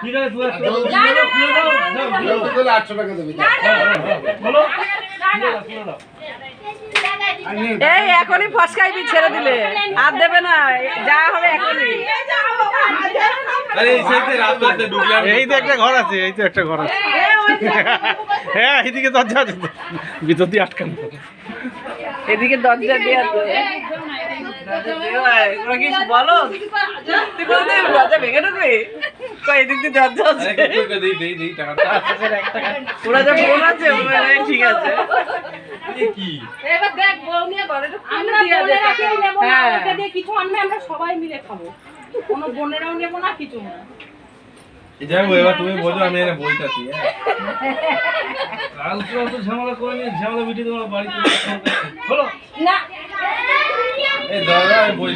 ঠিক আছে তুই 800 টাকা দেবি বলো এই এখনই ফসকাইবি ছেড়ে দিলে আর দেবে না যা হবে এখনই। আরে এই সাইডে রাস্তাতে ঢুকলাম এই তো একটা ঘর আছে, এই তো একটা ঘর আছে। হ্যাঁ এইদিকে দরজা আছে, ভিতর দিয়ে আটকানো। এদিকে দরজা দিয়ে বলো তুই বলতে দরজা ভেঙে ঢুকবে এদিক দিয়ে দরজা আছে দেই টাকাটা ওরা যা ফোন আছে ঠিক আছে কি এবার দেখ বউ নিয়ে ঘরে আমরা বোনেরাকেও নেব না ওটা দিয়ে কিছু আনবে আমরা সবাই মিলে খাবো কোনো বোনেরাও নেব না কিছু না যাই এবার তুমি বোঝো আমি এখানে বইতাছি কালকে অত ঝামেলা করে নি ঝামেলা মিটি তোমার বাড়িতে বলো না এই দাদা আমি বই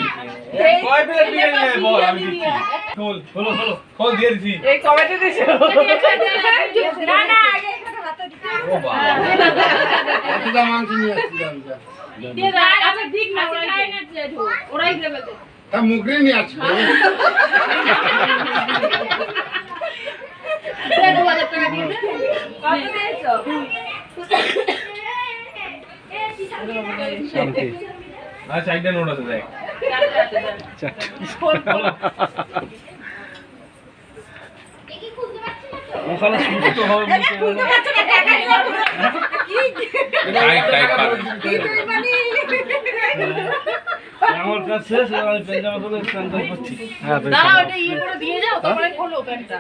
এই কয় প্লেট বিরিয়ানি নেবে বল আমি দিচ্ছি খোল হলো হলো খোল দিয়ে দিছি এই কমেন্টে দিছো না না আগে একটা ভাত দিতে ও বাবা এতটা মাংস নিয়ে আসছিলাম যা দিয়ে দাও আচ্ছা ঠিক না খাই না জেঠু ওরাই দেবে তো তা মুগরি নিয়ে আসবে দে 2000 টাকা দিয়ে দে কত দিয়েছো শান্তি। আর সাইডে নোট আছে দেখ ওখানে সুস্থ হবে টাইট টাইট পার আমার কাছে শেষ আমি পেঞ্জামা করে স্নান করছি হ্যাঁ, তো দাঁড়াও এটা ইয়ে করে দিয়ে যাও তারপরে খোলো প্যান্টটা